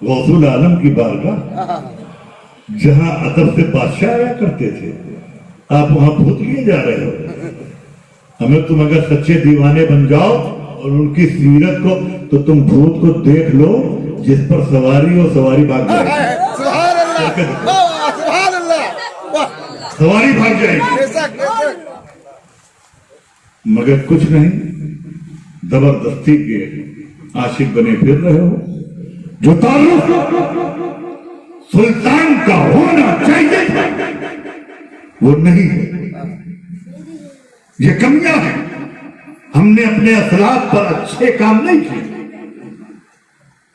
غوث العالم کی بارگاہ جہاں ادب سے بادشاہ آیا کرتے تھے، آپ وہاں بھوت لیے جا رہے ہو. ہمیں تم اگر سچے دیوانے بن جاؤ اور ان کی سیرت کو، تو تم بھوت کو دیکھ لو جس پر سواری ہو، سواری بھاگ جائے گی. سبحان اللہ، سبحان اللہ، سواری بھاگ جائے گی. مگر کچھ نہیں، زبردستی کے عاشق بنے پھر رہے ہو. جو تعلق سلطان کا ہونا چاہیے تھا وہ نہیں ہے. یہ کمیاں ہیں. ہم نے اپنے اثرات پر اچھے کام نہیں کیے.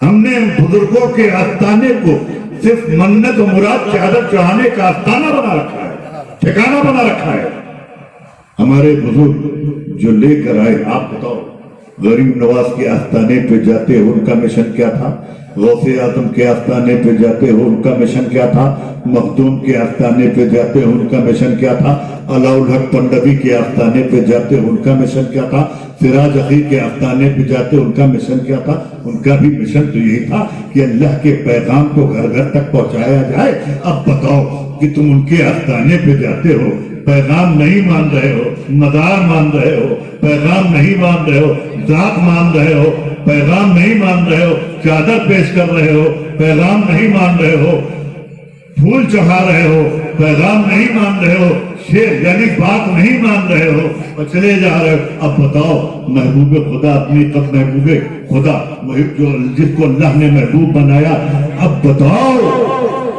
ہم نے بزرگوں کے آستانے کو صرف منت و مراد چادر چڑھانے کا آستانہ بنا رکھا ہے، ٹھکانہ بنا رکھا ہے. ہمارے بزرگ جو لے کر آئے، آپ بتاؤ غریب نواز کے آستانے پہ جاتے ہو ان کا مشن کیا تھا؟ غوث اعظم کے آستانے پہ جاتے ہو ان کا مشن کیا تھا؟ مخدوم کے آستانے پہ جاتے ہو ان کا مشن کیا تھا؟ علاء الحق پنڈوی کے آستانے پہ جاتے ہو ان کا مشن کیا تھا؟ سراج اخی کے آستانے پہ جاتے ان کا مشن کیا تھا؟ ان کا بھی مشن تو یہی تھا کہ اللہ کے پیغام کو گھر گھر تک پہنچایا جائے. اب بتاؤ کہ تم ان کے آستانے پہ جاتے ہو، پیغام نہیں مان رہے ہو، مدار مان رہے ہو، پیغام نہیں مان رہے ہو، ذات مان رہے ہو، پیغام نہیں مان رہے ہو، چادر پیش کر رہے ہو، پیغام نہیں مان رہے ہو، پھول چڑھا رہے ہو، پیغام نہیں مان رہے ہو، شیر یعنی بات نہیں مان رہے ہو اور چلے جا رہے ہو. اب بتاؤ محبوب خدا، اپنی قد محبوب خدا جو جس کو اللہ نے محبوب بنایا، اب بتاؤ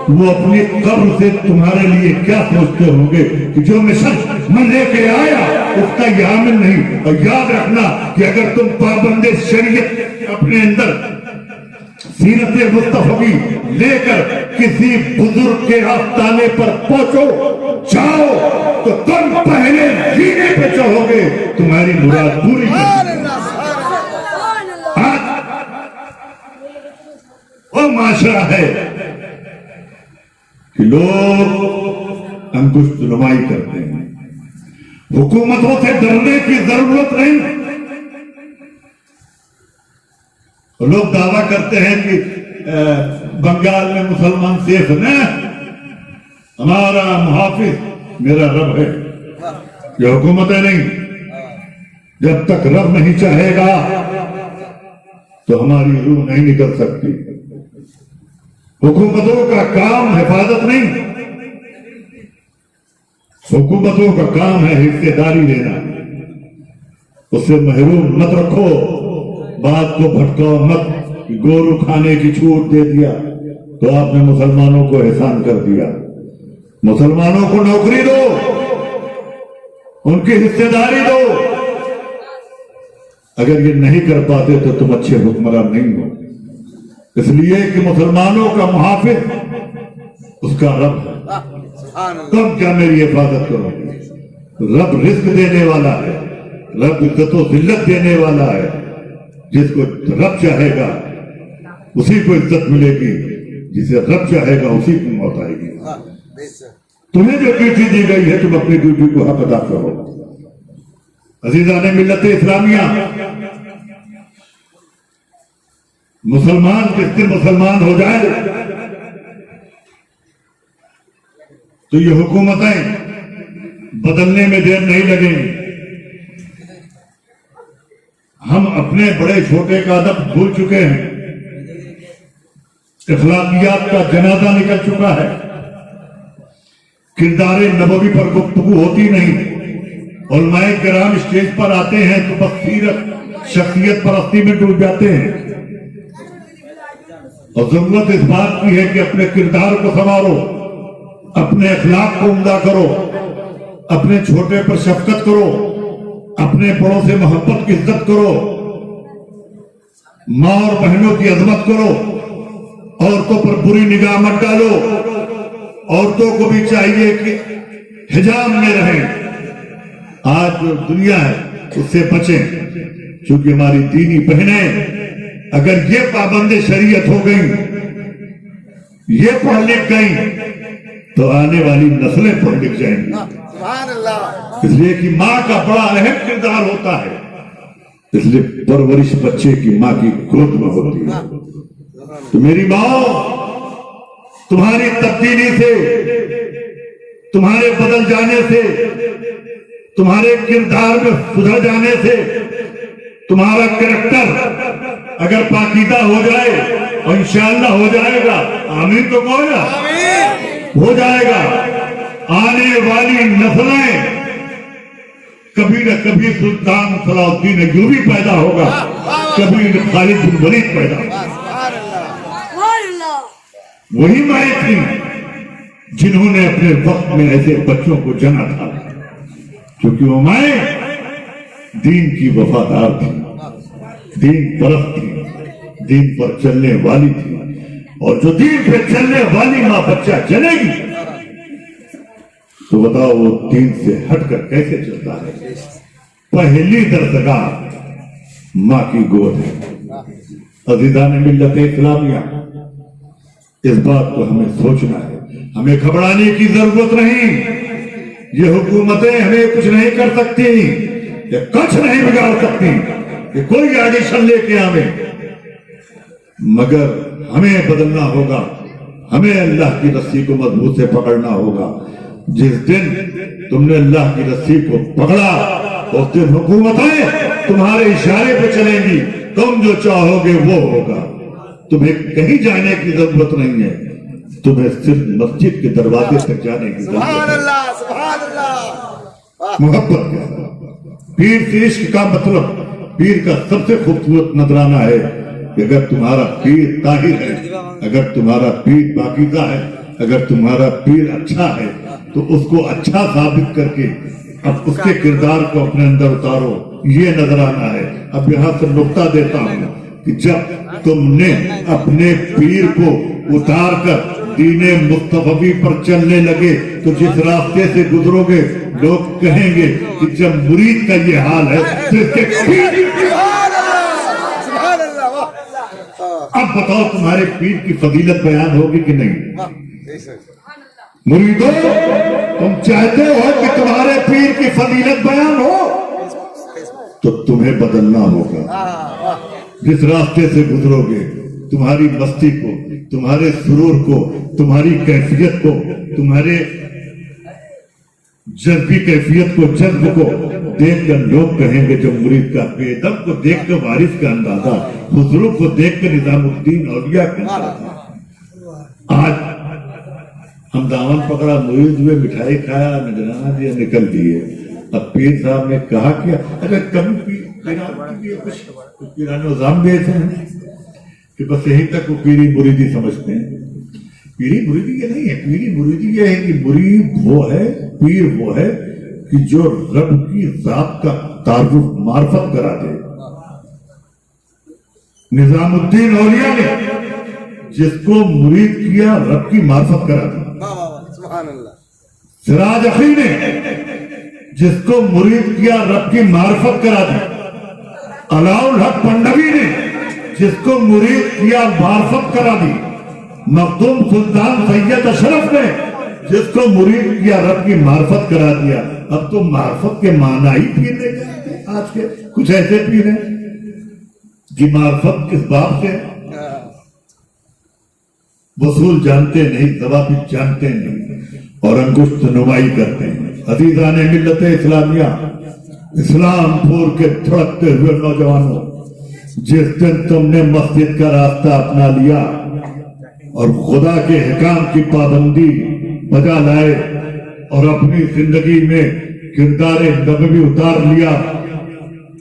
وہ اپنی قبر سے تمہارے لیے کیا سوچتے ہوں گے کہ جو مشن میں لے کے آیا اس کا یہ عامل نہیں. اور یاد رکھنا کہ اگر تم پابند شریعت اپنے اندر سیرت مصطفی لے کر کسی بزرگ کے آستانے پر پہنچو جاؤ تو تم پہلے جینے پہ چڑھو گے, تمہاری مراد پوری وہ معاشرہ ہے کہ لوگ انگشت نمائی کرتے ہیں. حکومتوں سے ڈرنے کی ضرورت نہیں. لوگ دعویٰ کرتے ہیں کہ بنگال میں مسلمان سیف ہیں, ہمارا محافظ میرا رب ہے. یہ حکومتیں نہیں. جب تک رب نہیں چاہے گا تو ہماری روح نہیں نکل سکتی. حکومتوں کا کام حفاظت نہیں, حکومتوں کا کام ہے حصے داری لینا. اس سے محروم مت رکھو, بات کو بھٹکاؤ مت. گورو کھانے کی چھوٹ دے دیا تو آپ نے مسلمانوں کو احسان کر دیا. مسلمانوں کو نوکری دو, ان کی حصے داری دو. اگر یہ نہیں کر پاتے تو تم اچھے حکمران نہیں ہو. اس لیے کہ مسلمانوں کا محافظ اس کا رب ہے. تم کیا میری حفاظت کرو گے؟ رب رزق دینے والا ہے, رب عزت و ذلت دینے والا ہے. جس کو رب چاہے گا اسی کو عزت ملے گی, جسے رب چاہے گا اسی کو موت آئے گی. تمہیں جو ڈیوٹی دی گئی ہے تم اپنی ڈیوٹی کو حق ادا کرو. عزیزان ملت اسلامیہ, مسلمان جس دن مسلمان ہو جائے تو یہ حکومتیں بدلنے میں دیر نہیں لگیں. ہم اپنے بڑے چھوٹے کا ادب بھول چکے ہیں. اخلاقیات کا جنازہ نکل چکا ہے. کردار نبوی پر گفتگو ہوتی نہیں. علماء کرام اسٹیج پر آتے ہیں تو بس سیرت شخصیت پرستی میں ڈوب جاتے ہیں. اور ضرورت اس بات کی ہے کہ اپنے کردار کو سنوارو, اپنے اخلاق کو عمدہ کرو, اپنے چھوٹے پر شفقت کرو, اپنے بڑوں سے محبت کی عزت کرو, ماں اور بہنوں کی عظمت کرو, عورتوں پر بری نگاہ مت ڈالو. عورتوں کو بھی چاہیے کہ حجاب میں رہیں. آج جو دنیا ہے اس سے بچیں, چونکہ ہماری دینی بہنیں اگر یہ پابند شریعت ہو گئیں, یہ پڑھ لکھ گئیں تو آنے والی نسلیں پڑھ لکھ جائیں گی. اس لیے کہ ماں کا بڑا اہم کردار ہوتا ہے. اس لیے پرورش بچے کی ماں کی گود میں ہوتی ہے. تو میری ماں, تمہاری تبدیلی سے, تمہارے بدل جانے سے, تمہارے کردار میں سدھر جانے سے, تمہارا کریکٹر اگر پاکیزہ ہو جائے, اور انشاءاللہ ہو جائے گا, آمین تو کہو نا, ہو جائے گا, آنے والی نسلیں کبھی نہ کبھی سلطان صلاح الدین ایوبی پیدا ہوگا, کبھی خالد بن ولید پیدا ہوگا. وہی مائیں تھیں جنہوں نے اپنے وقت میں ایسے بچوں کو جنا تھا, کیونکہ وہ مائیں دین کی وفادار تھی, دین پرست تھی, دین پر چلنے والی تھی. اور جو دین پہ چلنے والی ماں بچہ چلے گی تو بتاؤ وہ دین سے ہٹ کر کیسے چلتا ہے. پہلی درسگاہ ماں کی گود ہے. عزیزان ملت اسلامیہ, اس بات کو ہمیں سوچنا ہے. ہمیں گھبرانے کی ضرورت نہیں. یہ حکومتیں ہمیں کچھ نہیں کر سکتی, یہ کچھ نہیں بگاڑ سکتی, یہ کوئی ایڈیشن لے کے آوے, مگر ہمیں بدلنا ہوگا. ہمیں اللہ کی رسی کو مضبوط سے پکڑنا ہوگا. جس دن تم نے اللہ کی رسی کو پکڑا اس دن حکومتیں تمہارے اشارے پہ چلیں گی. تم جو چاہو گے وہ ہوگا. تمہیں کہیں جانے کی ضرورت نہیں ہے, تمہیں صرف مسجد کے دروازے تک جانے کی ضرورت ہے. سبحان اللہ. محبت کا پیر سے عشق کا مطلب, پیر کا سب سے خوبصورت نذرانہ ہے کہ اگر تمہارا پیر طاہر ہے, اگر تمہارا پیر پاکیزہ ہے, اگر تمہارا پیر اچھا ہے تو اس کو اچھا ثابت کر کے اب اس کے کردار کو اپنے اندر اتارو، یہ نظر آنا ہے۔ اب یہاں سے نقطہ دیتا ہوں کہ جب تم نے اپنے پیر کو اتار کر دین مصطفی پر چلنے لگے تو جس راستے سے گزرو گے لوگ کہیں گے کہ جب مرید کا یہ حال ہے تو اس کے پیر۔ سبحان اللہ، واہ، اب بتاؤ تمہارے پیر کی فضیلت بیان ہوگی کہ نہیں؟ واہ، بے شک۔ مریدو تم چاہتے ہو کہ تمہارے پیر کی فضیلت بیان ہو تو تمہیں بدلنا ہوگا۔ جس راستے سے گزرو گے تمہاری مستی کو، تمہارے سرور کو، تمہاری کیفیت کو، تمہارے جذبی کیفیت کو، جذب کو دیکھ کر لوگ کہیں گے جو مرید کا، بے دم کو دیکھ کر وارث کا اندازہ، خسرو کو دیکھ کر نظام الدین اولیاء کا اندازہ۔ آج ہم دامن پکڑا، مرید ہوئے، مٹھائی کھایا، نذرانہ دیا، نکل دیے۔ اب پیر صاحب نے کہا کیا، اگر کبھی کچھ پیران نظام بھی ایسے ہیں کہ بس یہیں تک وہ پیری مریدی سمجھتے ہیں۔ پیری مریدی یہ نہیں ہے، پیری مریدی یہ ہے کہ مرید وہ ہے، پیر وہ ہے کہ جو رب کی ذات کا تعارف معرفت کرا دے۔ نظام الدین اولیاء نے جس کو مرید کیا رب کی معرفت کرا دی۔ سبحان اللہ۔ سراج اخی نے جس کو مرید کیا رب کی معرفت کرا دی۔ علاء الحق پنڈوی نے جس کو مرید کیا معرفت کرا دی۔ مخدوم سلطان سید اشرف نے جس کو مرید کیا رب کی معرفت کرا دیا۔ اب تو معرفت کے معنی ہی پیر لے گئے آج کے کچھ ایسے پیر ہیں کہ معرفت کس باب سے وصول جانتے نہیں، ضوابط جانتے نہیں اور انگشت نمائی کرتے ہیں۔ عزیزان ملت اسلامیہ، اسلام پھور کے دھڑکتے ہوئے نوجوانوں، جس دن تم نے مسجد کا راستہ اپنا لیا اور خدا کے حکام کی پابندی بجا لائے اور اپنی زندگی میں کردار نبوی اتار لیا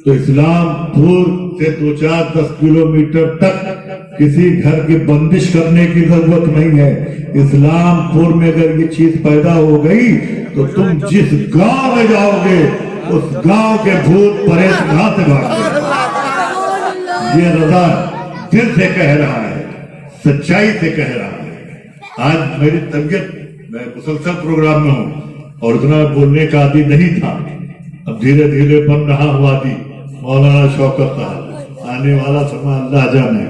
تو اسلام پھور سے 2-4-10 کلومیٹر تک کسی گھر کی بندش کرنے کی ضرورت نہیں ہے۔ اسلام پور میں اگر یہ چیز پیدا ہو گئی تو تم جس گاؤں میں جاؤ گے اس گاؤں کے بھوت پریت کہاں سے بھاگیں گے؟ یہ رضا دل سے کہہ رہا ہے، سچائی سے کہہ رہا ہے۔ آج میری طبیعت، میں مسلسل پروگرام میں ہوں اور اتنا بولنے کا عادی نہیں تھا، اب دھیرے دھیرے بن رہا ہوا عادی۔ مولانا شوکت صاحب آنے والا سما اللہ جانے،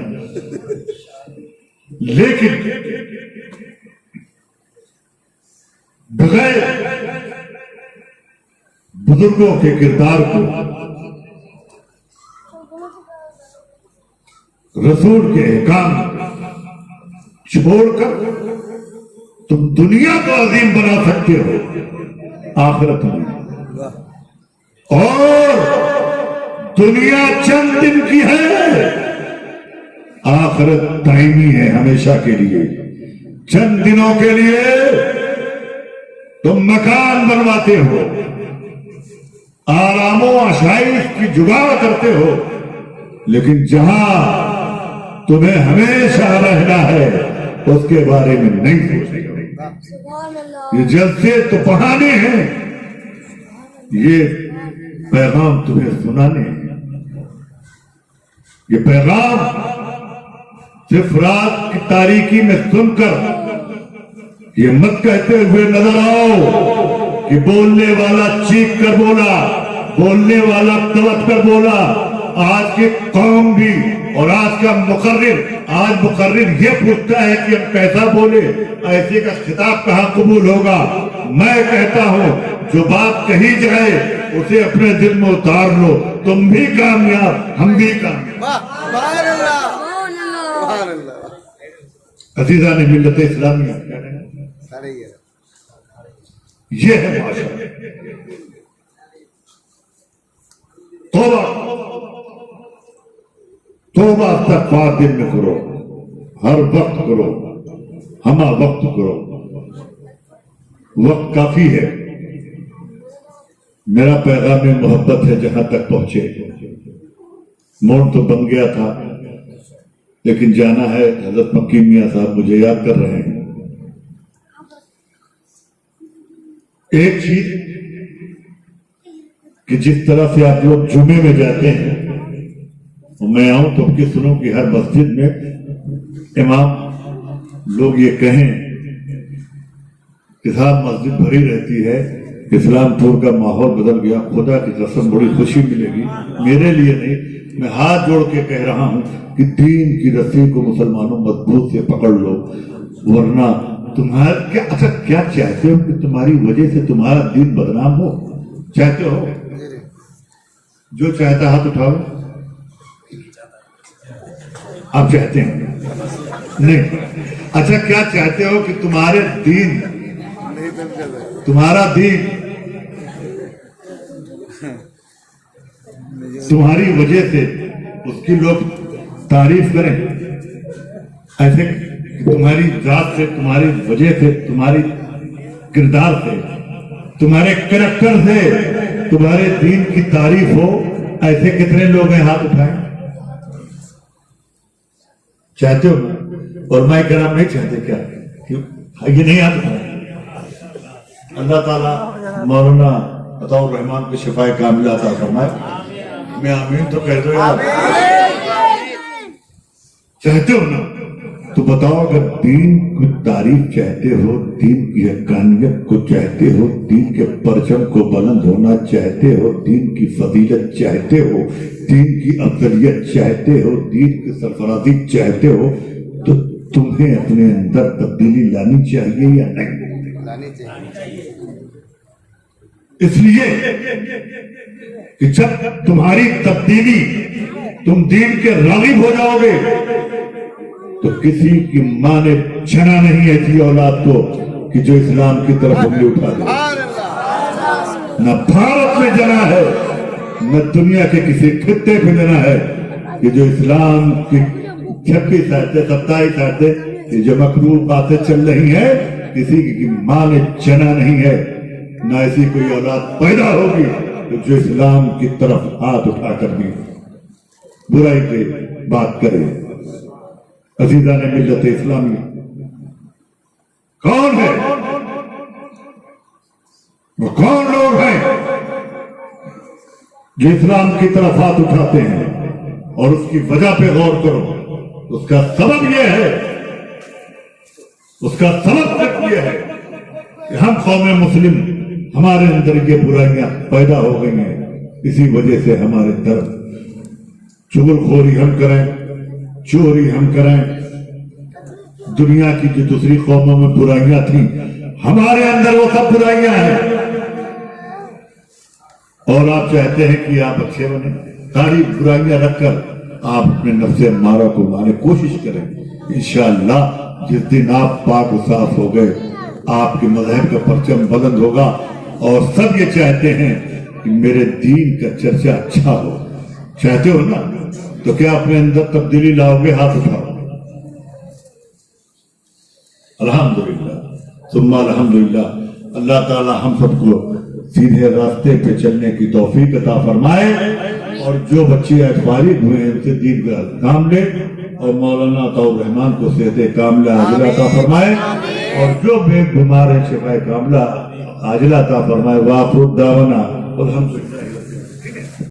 لیکن بغیر بزرگوں کے کردار کو، رسول کے احکام چھوڑ کر تم دنیا کو عظیم بنا سکتے ہو، آخرت میں، اور دنیا چند دن کی ہے، آخرت دائمی ہے، ہمیشہ کے لیے۔ چند دنوں کے لیے تم مکان بنواتے ہو، آرام و آشائش کی جگاڑ کرتے ہو، لیکن جہاں تمہیں ہمیشہ رہنا ہے اس کے بارے میں نہیں سوچتے ہو۔ یہ جلسے تو پڑھانے ہیں، یہ پیغام تمہیں سنانے ہیں۔ یہ پیغام صرف رات کی تاریکی میں سن کر یہ مت کہتے ہوئے نظر آؤ کہ بولنے والا چیخ کر بولا، بولنے والا تڑپ کر بولا۔ آج کی قوم بھی اور آج کا مقرر یہ پوچھتا ہے کہ ہم کیسا بولے، ایسے کا خطاب کہاں قبول ہوگا؟ میں کہتا ہوں جو بات کہی جائے اسے اپنے دل میں اتار لو، تم بھی کامیاب، ہم بھی کامیاب۔ سبحان اللہ، سبحان اللہ۔ عزیزان ملت اسلامیہ، یہ ہے معاشرہ۔ توبہ استغفار دن میں کرو، ہر وقت کرو، ہمہ وقت کرو، وقت کافی ہے۔ میرا پیغام محبت ہے جہاں تک پہنچے، موڑ تو بن گیا تھا لیکن جانا ہے۔ حضرت مکی میاں صاحب مجھے یاد کر رہے ہیں۔ ایک چیز کہ جس طرح سے آپ لوگ جمعے میں جاتے ہیں اور میں آؤں تو کہ سنوں کہ ہر مسجد میں امام لوگ یہ کہیں کہ صاحب مسجد بھری رہتی ہے، اسلام پور کا ماحول بدل گیا، خدا کی قسم بڑی خوشی ملے گی، میرے لیے نہیں، میں ہاتھ جوڑ کے کہہ رہا ہوں کہ دین کی رسی کو مسلمانوں مضبوط سے پکڑ لو، ورنہ کیا چاہتے ہو کہ تمہاری وجہ سے تمہارا دین بدنام ہو؟ چاہتے ہو؟ جو چاہتا ہاتھ اٹھاؤ۔ آپ چاہتے ہیں؟ نہیں۔ اچھا کیا چاہتے ہو کہ تمہارے دین، تمہارا دین تمہاری وجہ سے اس کی لوگ تعریف کریں؟ ایسے تمہاری ذات سے، تمہاری وجہ سے، تمہاری کردار سے، تمہارے کریکٹر سے تمہارے دین کی تعریف ہو، ایسے کتنے لوگ ہیں؟ ہاتھ اٹھائیں۔ چاہتے ہو؟ اور میں کہہ رہا نہیں چاہتے کیا؟ یہ نہیں ہاتھ اٹھائیں۔ اللہ تعالیٰ مولانا عطاء الرحمان کو شفائے کاملہ عطا فرمائے۔ میں آمین تو کہہ دو یار۔ چاہتے ہو نا؟ تو بتاؤ، اگر دین کی تعریف چاہتے ہو، دین کی حقانیت کو چاہتے ہو، دین کے پرچم کو بلند ہونا چاہتے ہو، دین کی فضیلت چاہتے ہو، دین کی افضلیت چاہتے ہو، دین کی سرفرازی چاہتے ہو، تو تمہیں اپنے اندر تبدیلی لانی چاہیے یا نہیں؟ اس لیے کہ جب تمہاری تبدیلی، تم دین کے راغب ہو جاؤ گے تو کسی کی ماں نے چھنا نہیں ایسی اولاد کو کہ جو اسلام کی طرف انگلی اٹھا دے۔ نہ بھارت میں جنا ہے، نہ دنیا کے کسی خطے پہ جنا ہے کہ جو اسلام کی 26 آیتیں 27 آیتیں جو مکروہ باتیں چل رہی ہیں، کسی کی ماں نے جنا نہیں ہے، نہ ایسی کوئی اولاد پیدا ہوگی جو اسلام کی طرف ہاتھ اٹھا کر بھی برائی پہ بات کرے۔ عزیزان ملت اسلامی، کون ہے وہ؟ کون لوگ ہیں جو اسلام کی طرف ہاتھ اٹھاتے ہیں؟ اور اس کی وجہ پہ غور کرو۔ اس کا سبب یہ ہے، اس کا سبب تک یہ ہے کہ ہم قوم مسلم، ہمارے اندر یہ برائیاں پیدا ہو گئی ہیں، اسی وجہ سے ہمارے طرف چغل خوری ہم کریں، چوری ہم کریں، دنیا کی جو دوسری قوموں میں برائیاں تھیں ہمارے اندر وہ سب برائیاں ہیں، اور آپ چاہتے ہیں کہ آپ اچھے بنیں۔ ساری برائیاں رکھ کر آپ اپنے نفس امارہ کو مارے، کوشش کریں۔ انشاءاللہ جس دن آپ پاک و صاف ہو گئے، آپ کے مذہب کا پرچم بلند ہوگا، اور سب یہ چاہتے ہیں کہ میرے دین کا چرچا اچھا ہو۔ چاہتے ہو نا؟ تو کیا اپنے اندر تبدیلی لاؤ گے؟ ہاتھ اٹھاؤ۔ الحمدللہ ثم الحمدللہ۔ اللہ تعالی ہم سب کو سیدھے راستے پہ چلنے کی توفیق عطا فرمائے، اور جو بچے آج فارغ ہوئے ہیں ان سے دین کا کام لے، اور مولانا عطاء الرحمان کو صحت کاملہ عاجلہ عطا فرمائے، اور جو بے بیمار ہیں شفا کاملہ عاجلہ عطا فرمائے۔ وآخر دعوانا الحمدللہ۔